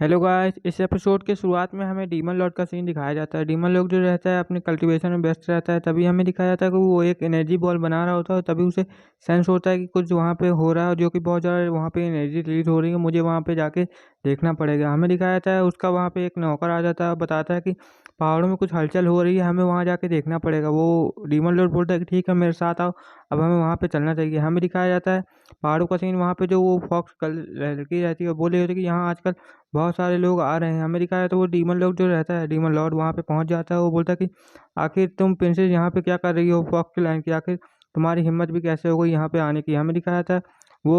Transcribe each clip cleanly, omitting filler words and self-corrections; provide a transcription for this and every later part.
Hello guys. इस episode के शुरुआत में हमें डीमन लॉर्ड का सीन दिखाया जाता है। डीमन लॉर्ड जो रहता है अपने कल्टीवेशन में व्यस्त रहता है। तभी हमें दिखाया जाता है कि वो एक एनर्जी बॉल बना रहा होता है। तभी उसे सेंस होता है कि कुछ वहाँ पे हो रहा है, जो कि बहुत ज़्यादा वहाँ पे एनर्जी रिलीज हो रही है। मुझे वहाँ पे जाके देखना पड़ेगा। हमें दिखाया जाता है उसका वहाँ पे एक नौकर आ जाता है और बताता है कि पहाड़ों में कुछ हलचल हो रही है, हमें वहाँ जाके देखना पड़ेगा। वो डीमन लॉर्ड बोलता है कि ठीक है, मेरे साथ आओ, अब हमें वहाँ पे चलना चाहिए। हमें दिखाया जाता है पहाड़ों का सीन। वहाँ पे जो वो फॉक्स कल लड़की रहती है वो बोल रही होती है कि यहाँ आजकल बहुत सारे लोग आ रहे हैं। अमेरिका है तो वो डीमन लॉर्ड जो रहता है, डीमन लॉर्ड वहाँ पे पहुँच जाता है। वो बोलता है कि आखिर तुम प्रिंसेस यहाँ पे क्या कर रही हो फॉक्स की लाइन की, आखिर तुम्हारी हिम्मत भी कैसे हो गई यहाँ पे आने की। हमें दिखाया था वो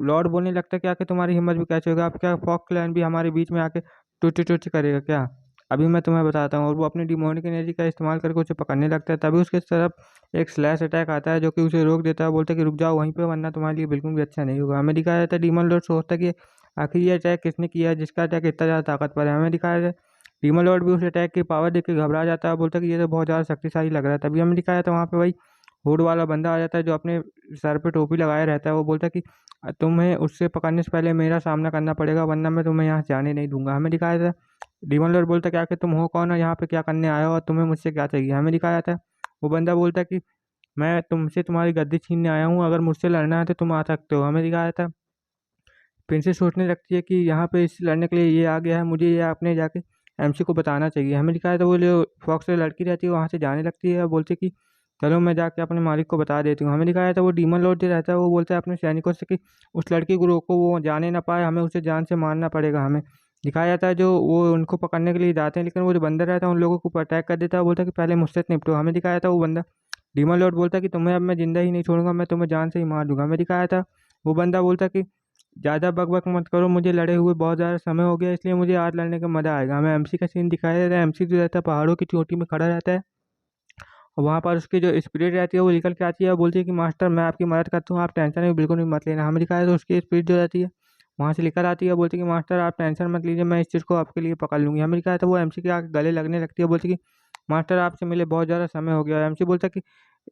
लॉर्ड बोलने लगता है कि आखिर तुम्हारी हिम्मत भी कैसे होगी, आप क्या फॉक्स लाइन भी हमारे बीच में आके टुच्ची टुच्ची करेगा क्या। अभी मैं तुम्हें बताता हूँ। और वो अपनी डिमोनिक एनर्जी का इस्तेमाल करके उसे पकड़ने लगता है। तभी उसके तरफ एक स्लैश अटैक आता है जो कि उसे रोक देता है। बोलता है कि रुक जाओ वहीं पे, वरना तुम्हारे लिए बिल्कुल भी अच्छा नहीं होगा। हमें दिखाया जाता है डीमन लॉर्ड सोचता है कि आखिर ये अटैक किसने किया है, जिसका अटैक इतना ज़्यादा ताकतवर है। हमें दिखाया जाए डीमन लॉर्ड भी उस अटैक की पावर देख के घबरा जाता है। बोलता है कि ये तो बहुत ज़्यादा शक्तिशाली लग रहा है। तभी हमें दिखाया था वहाँ पे वही हुड वाला बंदा आ जाता है जो अपने सर पे टोपी लगाए रहता है। वो बोलता है कि तुम्हें उससे पकड़ने से पहले मेरा सामना करना पड़ेगा, वरना मैं तुम्हें यहाँ से जाने नहीं दूंगा। हमें दिखाया था डीमन लॉर्ड बोलता है कि आखिर तुम हो कौन और यहाँ पे क्या करने आए हो और तुम्हें मुझसे क्या चाहिए। हमें दिखाया था वो बंदा बोलता है कि मैं तुमसे तुम्हारी गद्दी छीनने आया हूँ, अगर मुझसे लड़ना है तो तुम आ सकते हो। हमें दिखाया था प्रिंसेस सोचने लगती है कि यहाँ पे इससे लड़ने के लिए ये आ गया है, मुझे ये अपने जाके एमसी को बताना चाहिए। हमें दिखाया था वो जो फॉक्स से लड़की रहती है वहाँ से जाने लगती है और बोलती है कि चलो मैं जाके अपने मालिक को बता देती हूँ। हमें दिखाया था वो डीमन लॉर्ड जो रहता है वो बोलता है अपने सैनिकों से कि उस लड़की को रोको, वो जाने ना पाए, हमें उसे जान से मारना पड़ेगा। हमें दिखाया जाता है जो वो उनको पकड़ने के लिए जाते हैं, लेकिन वो जो बंदर रहता है उन लोगों को ऊपर अटैक कर देता है। बोलता है कि पहले मुझसे निपटो। हमें दिखाया था वो बंदा डीमन लॉर्ड बोलता है कि तुम्हें अब मैं जिंदा ही नहीं छोड़ूंगा, मैं तुम्हें जान से ही मार दूंगा। हमें दिखाया था वो बंदा बोलता है कि ज़्यादा बकबक मत करो, मुझे लड़े हुए बहुत ज़्यादा समय हो गया, इसलिए मुझे आज लड़ने का मज़ा आएगा। हमें एमसी का सीन दिखाया जाता है। एमसी जो रहता है पहाड़ों की चोटी में खड़ा रहता है और वहाँ पर उसकी जो स्पिरिट रहती है वो निकल के आती है और बोलती है कि मास्टर मैं आपकी मदद करता हूँ, आप टेंशन भी बिल्कुल भी मत लेना। हमें दिखाया तो उसकी स्पिरिट जो रहती है वहाँ से निकल आती है, बोलती है कि मास्टर आप टेंशन मत लीजिए, मैं इस चीज़ को आपके लिए पकड़ लूँगी। हमें दिखाया था वो एमसी के आगे गले लगने लगती है, बोलती है कि मास्टर आपसे मिले बहुत ज़्यादा समय हो गया। एमसी बोलता है कि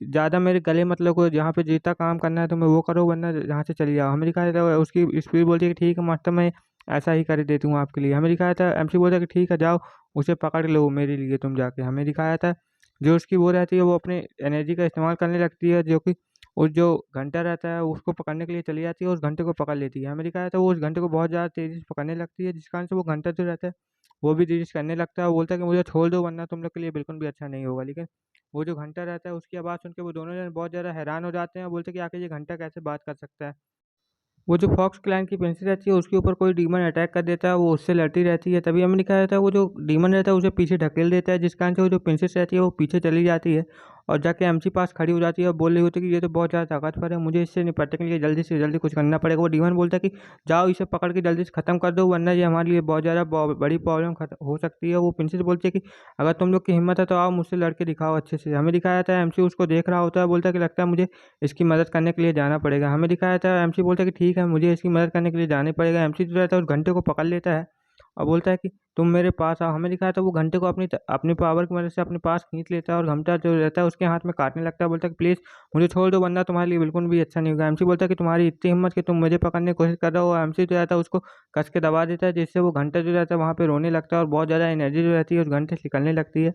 ज़्यादा मेरे गले मत लगो, जहाँ पे जीता काम करना है तुम्हें वो करो, वरना यहाँ से चली जाओ। हमें दिखाया था उसकी स्पीड बोलती है कि ठीक है मास्टर, मैं ऐसा ही कर देती हूँ आपके लिए। हमें दिखाया था एमसी बोलता है कि ठीक है जाओ, उसे पकड़ लो मेरे लिए तुम जाके। हमें दिखाया था जो उसकी वो रहती है वो अपने एनर्जी का इस्तेमाल करने लगती है, जो कि उस जो घंटा रहता है उसको पकड़ने के लिए चली जाती है, उस घंटे को पकड़ लेती है। हमें दिखाया था वो उस घंटे को बहुत ज़्यादा तेज़ी से पकड़ने लगती है, जिस कारण से वो घंटा जो रहता है वो भी तेज़ी से करने लगता है। वो बोलता है कि मुझे छोड़ दो, वरना तुम लोग के लिए बिल्कुल भी अच्छा नहीं होगा। लेकिन वो जो घंटा रहता है उसकी आवाज़ सुन के वो दोनों जन बहुत ज़्यादा हैरान हो जाते हैं। बोलते हैं कि आखिर ये घंटा कैसे बात कर सकता है। वो जो फॉक्स क्लैन की प्रिंसेस रहती है उसके ऊपर कोई डीमन अटैक कर देता है, वो उससे लड़ती रहती है। तभी हमें दिखाया जाता है वो जो डीमन रहता है उसे पीछे ढकेल देता है, जिस कारण से वो जो प्रिंसेस रहती है वो पीछे चली जाती है और जाके एमसी पास खड़ी हो जाती है और बोल रही होती है कि ये तो बहुत ज़्यादा ताकतवर है, मुझे इससे निपटने के लिए जल्दी से जल्दी कुछ करना पड़ेगा। वो डीमन बोलता है कि जाओ इसे पकड़ के जल्दी से ख़त्म कर दो, वरना ये हमारे लिए बहुत ज़्यादा बड़ी प्रॉब्लम हो सकती है। वो प्रिंसेस बोलती है कि अगर तुम लोग की हिम्मत है तो आओ मुझसे लड़के दिखाओ अच्छे से। हमें दिखाया जाता है एमसी उसको देख रहा होता है, बोलता है कि लगता है मुझे इसकी मदद करने के लिए जाना पड़ेगा। हमें दिखाया था एमसी बोलता है कि ठीक है मुझे इसकी मदद करने के लिए जाने पड़ेगा। एमसी जो रहता है उस घंटे को पकड़ लेता है और बोलता है कि तुम मेरे पास आओ। हमें दिखाया था वो घंटे को अपनी पावर की मदद से अपने पास खींच लेता है और घंटा जो रहता है उसके हाथ में काटने लगता है। बोलता है कि प्लीज़ मुझे छोड़ दो, वरना तुम्हारे लिए बिल्कुल भी अच्छा नहीं होगा। एमसी बोलता है कि तुम्हारी इतनी हिम्मत कि तुम मुझे पकड़ने की कोशिश कर रहे हो। एमसी जो रहता है उसको कस के दबा देता है, जिससे वो घंटा जो रहता है वहाँ पे रोने लगता है और बहुत ज़्यादा एनर्जी जो रहती है उस घंटे से निकलने लगती है।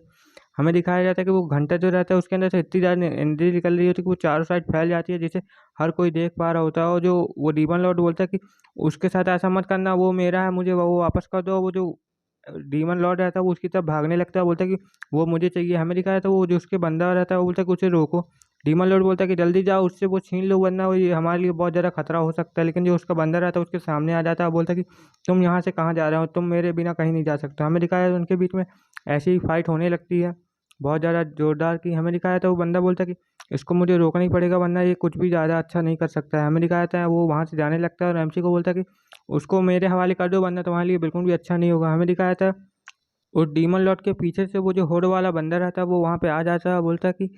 हमें दिखाया जाता है कि वो घंटा जो रहता है उसके अंदर से इतनी ज़्यादा एनर्जी निकल रही होती है कि वो चारों साइड फैल जाती है, जिसे हर कोई देख पा रहा होता है। और जो वो डीमन लॉर्ड बोलता है कि उसके साथ ऐसा मत करना, वो मेरा है, मुझे वो वापस कर दो। वो जो डीमन लॉर्ड रहता है वो उसकी तरफ भागने लगता है, बोलता है कि वो मुझे चाहिए। हमें दिखाया था वो जो उसके बंदा रहता है वो बोलता है कि उसे रोको। डीमन लॉर्ड बोलता है कि जल्दी जाओ उससे वो छीन लो, वरना वो ये हमारे लिए बहुत ज़्यादा खतरा हो सकता है। लेकिन जो उसका बंदा रहता है उसके सामने आ जाता है, बोलता है कि तुम यहाँ से कहाँ जा रहे हो, तुम मेरे बिना कहीं नहीं जा सकते। हमें दिखाया है उनके बीच में ऐसी ही फाइट होने लगती है बहुत ज़्यादा ज़ोरदार की। हमें दिखाया था वो बंदा बोलता है कि इसको मुझे रोकना ही पड़ेगा, वरना ये कुछ भी ज़्यादा अच्छा नहीं कर सकता है। हमें दिखाया था वो वहाँ से जाने लगता है और एमसी को बोलता है कि उसको मेरे हवाले कर दो, वरना तुम्हारे लिए बिल्कुल भी अच्छा नहीं होगा। हमें दिखाया था उस डीमन लॉर्ड के पीछे से वो जो होड वाला बंदा रहता है वो वहाँ पे आ जाता है, बोलता है कि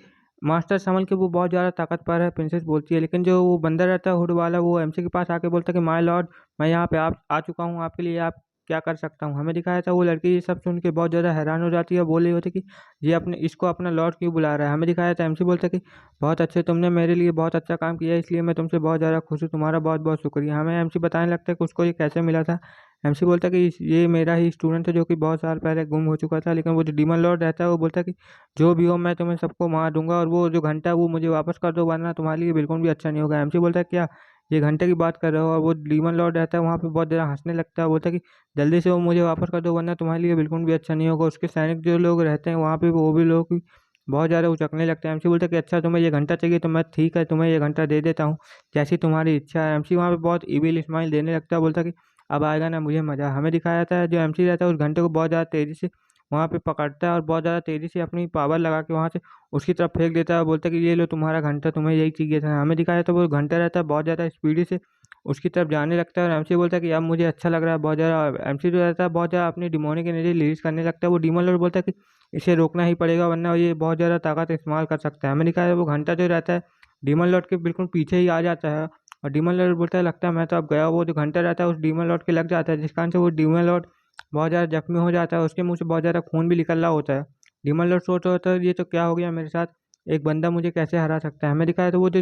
मास्टर संभल के, वो बहुत ज़्यादा ताकतवर है। प्रिंसेस बोलती है, लेकिन जो वो बंदा रहता है हुड वाला वो एमसी के पास आके बोलता है कि माय लॉर्ड, मैं यहाँ पे आ चुका हूँ आपके लिए, आप क्या कर सकता हूँ। हमें दिखाया था वो लड़की ये सब सुन के बहुत ज़्यादा हैरान हो जाती है और बोल रही होती कि ये अपने इसको अपना लॉर्ड क्यों बुला रहा है। हमें दिखाया था एमसी बोलता कि बहुत अच्छे, तुमने मेरे लिए बहुत अच्छा काम किया है, इसलिए मैं तुमसे बहुत ज़्यादा खुश हूँ, तुम्हारा बहुत बहुत शुक्रिया। हमें एमसी बताने लगता है कि उसको ये कैसे मिला था। एमसी बोलता है कि ये मेरा ही स्टूडेंट है जो कि बहुत साल पहले गुम हो चुका था, लेकिन वो जो डीमन लॉर्ड रहता है वो बोलता है कि जो भी हो मैं तुम्हें सबको मार दूंगा और वो जो घंटा है वो मुझे वापस कर दो, वरना तुम्हारे लिए बिल्कुल भी अच्छा नहीं होगा। एमसी बोलता है क्या ये घंटे की बात कर रहे हो, और वो डीमन लॉर्ड रहता है वहाँ पे बहुत ज़्यादा हंसने लगता है, बोलता है कि जल्दी से वो मुझे वापस कर दो वरना तुम्हारे लिए बिल्कुल भी अच्छा नहीं होगा। उसके सैनिक जो लोग रहते हैं वहाँ पे वो भी लोग बहुत ज़्यादा उचकने लगते हैं। एमसी बोलता है कि अच्छा तुम्हें ये घंटा चाहिए तो मैं ठीक है तुम्हें ये घंटा दे देता हूँ, जैसी तुम्हारी इच्छा है। एमसी वहाँ पे बहुत इविल स्माइल देने लगता है, बोलता है कि अब आएगा ना मुझे मज़ा। हमें दिखाया जाता है जो एमसी रहता है उस घंटे को बहुत ज़्यादा तेज़ी से वहाँ पे पकड़ता है और बहुत ज़्यादा तेज़ी से अपनी पावर लगा के वहाँ से उसकी तरफ फेंक देता है, बोलता है कि ये लो तुम्हारा घंटा, तुम्हें यही चाहिए था। हमें दिखाया जाता है वो घंटा रहता है बहुत ज़्यादा स्पीडी से उसकी तरफ जाने लगता है और एमसी बोलता है कि अब मुझे अच्छा लग रहा है बहुत ज़्यादा। एमसी जो रहता है बहुत ज़्यादा अपनी डिमोनिक एनर्जी रिलीज करने लगता है। वो डीमन लॉर्ड बोलता है कि इसे रोकना ही पड़ेगा वरना ये बहुत ज़्यादा ताकत इस्तेमाल कर सकता है। हमें दिखाया है वो घंटा जो रहता है डीमन लॉर्ड के बिल्कुल पीछे ही आ जाता है और डीमन लॉर्ड बोलता है लगता है मैं तो अब गया। वो जो घंटा रहता है उस डीमन लॉर्ड के लग जाता है, जिस कारण से वो डीमन लॉर्ड बहुत ज़्यादा जख्मी हो जाता है, उसके मुंह से बहुत ज़्यादा खून भी निकल रहा होता है। डीमन लॉर्ड सोच रहा होता है ये तो क्या हो गया मेरे साथ, एक बंदा मुझे कैसे हरा सकता है। हमें दिखाया तो वो जो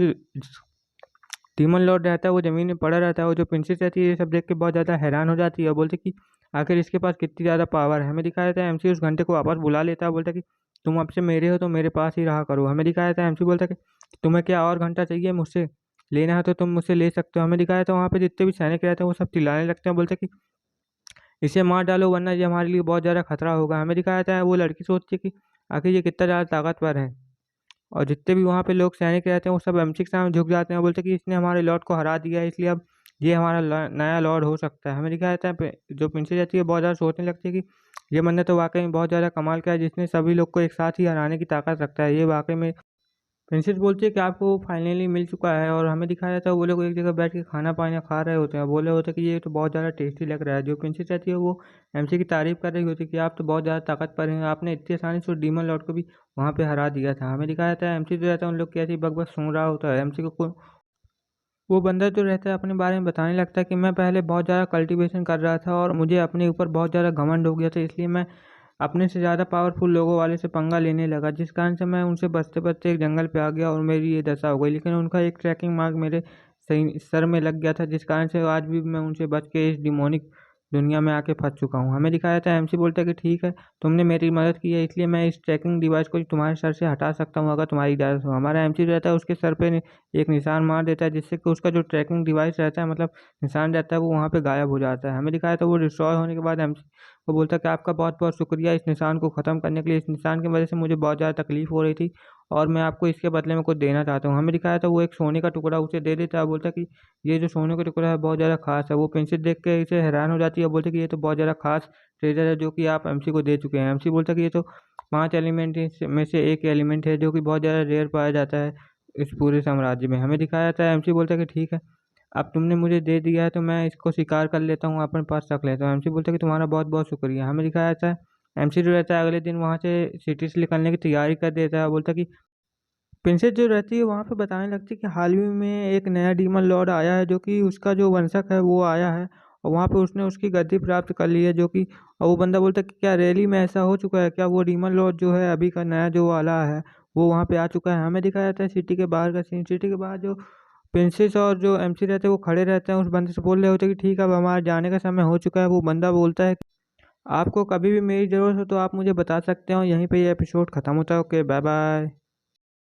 डीमन लॉर्ड रहता है वो ज़मीन में पड़ा रहता है, वो जो प्रिंसेस रहती है ये सब देख के बहुत ज़्यादा हैरान हो जाती है और बोलती कि आखिर इसके पास कितनी ज़्यादा पावर है। हमें दिखाया जाता है एमसी उस घंटे को वापस बुला लेता है, बोलता है कि तुम अब से मेरे हो तो मेरे पास ही रहा करो। हमें दिखाया जाता है एमसी बोलता है कि तुम्हें क्या और घंटा चाहिए मुझसे, लेना है तो तुम मुझसे ले सकते हो। हमें दिखाया था वहाँ पे जितने भी सैनिक रहते हैं वो सब चिल्लाने लगते हैं, बोलते हैं कि इसे मार डालो वरना ये हमारे लिए बहुत ज़्यादा खतरा होगा। हमें दिखाया जाता है वो लड़की सोचती है कि आखिर ये कितना ज़्यादा ताकतवर है और जितने भी वहाँ पे लोग सैनिक रहते हैं वो सब एमसी के सामने झुक जाते हैं, बोलते हैं कि इसने हमारे लॉर्ड को हरा दिया है इसलिए अब ये हमारा नया लॉर्ड हो सकता है। हमें दिखाया जाता है जो प्रिंसेस रहती है बहुत ज़्यादा सोचने लगती है कि ये बंदा तो वाकई में बहुत ज़्यादा कमाल का है जिसने सभी लोग को एक साथ ही हराने की ताकत रखता है। ये वाकई में प्रिंसेस बोलती है कि आपको फाइनली मिल चुका है और हमें दिखाया जाता है वो लोग एक जगह बैठ के खाना पानी खा रहे होते हैं, बोल रहे होते हैं कि ये तो बहुत ज़्यादा टेस्टी लग रहा है। जो प्रिंसेस रहती है वो एमसी की तारीफ कर रही होती है कि आप तो बहुत ज़्यादा ताकतवर हैं, आपने इतनी आसानी से डीमन लॉर्ड को भी वहाँ पे हरा दिया था। हमें दिखाया जाता है एमसी जो रहता है उन लोग की ऐसी बकबक सुन रहा होता है। एमसी को वो बंदा जो रहता है अपने बारे में बताने लगता है कि मैं पहले बहुत ज़्यादा कल्टीवेशन कर रहा था और मुझे अपने ऊपर बहुत ज़्यादा घमंड हो गया था, इसलिए मैं अपने से ज़्यादा पावरफुल लोगों वाले से पंगा लेने लगा, जिस कारण से मैं उनसे बचते बचते एक जंगल पे आ गया और मेरी ये दशा हो गई। लेकिन उनका एक ट्रैकिंग मार्क मेरे सही सर में लग गया था, जिस कारण से आज भी मैं उनसे बच के इस डिमोनिक दुनिया में आके फंस चुका हूँ। हमें दिखाया था एमसी बोलता है कि ठीक है तुमने मेरी मदद की है इसलिए मैं इस ट्रैकिंग डिवाइस को तुम्हारे सर से हटा सकता हूँ अगर तुम्हारी इजाज़त हो। हमारा एमसी जो रहता है उसके सर पे एक निशान मार देता है, जिससे कि उसका जो ट्रैकिंग डिवाइस रहता है मतलब निशान रहता है वो वहाँ पे गायब हो जाता है। हमें दिखाया था वो डिस्ट्रॉय होने के बाद एमसी वो बोलता है कि आपका बहुत बहुत शुक्रिया इस निशान को ख़त्म करने के लिए। इस निशान की वजह से मुझे बहुत ज़्यादा तकलीफ हो रही थी और मैं आपको इसके बदले में कुछ देना चाहता हूँ। हमें दिखाया था वो एक सोने का टुकड़ा उसे दे देता है, बोलता है कि ये जो सोने का टुकड़ा है बहुत ज़्यादा खास है। वो प्रिंसेस देख के इसे हैरान हो जाती है और बोलती है कि ये तो बहुत ज़्यादा खास ट्रेजर है जो कि आप एमसी को दे चुके हैं। एमसी बोलता है कि ये तो 5 एलिमेंट में से एक एलिमेंट है जो कि बहुत ज़्यादा रेयर पाया जाता है इस पूरे साम्राज्य में। हमें दिखाया जाता है एमसी बोलता है कि ठीक है अब तुमने मुझे दे दिया है तो मैं इसको स्वीकार कर लेता हूँ, अपने पास रख लेता हूँ। एमसी बोलता है कि तुम्हारा बहुत बहुत शुक्रिया। हमें दिखाया जाता है एमसी जो रहता है अगले दिन वहाँ से सिटी से निकलने की तैयारी कर देता है, बोलता है कि प्रिंसेस जो रहती है वहाँ पे बताने लगती है कि हाल ही में एक नया डीमन लॉर्ड आया है जो कि उसका जो वंशक है वो आया है और वहाँ पे उसने उसकी गद्दी प्राप्त कर ली है, जो कि और वो बंदा बोलता है कि क्या रैली में ऐसा हो चुका है, क्या वो डीमन लॉर्ड जो है अभी का नया जो वाला है वो वहाँ पे आ चुका है। हमें दिखाया जाता है सिटी के बाहर का सीन। सिटी के बाहर जो प्रिंसेस और जो एमसी रहते हैं वो खड़े रहते हैं, उस बंदे से बोल रहे होते हैं कि ठीक है अब हमारे जाने का समय हो चुका है। वो बंदा बोलता है आपको कभी भी मेरी ज़रूरत हो तो आप मुझे बता सकते हो। यहीं पे ये एपिसोड ख़त्म होता है। Okay bye bye.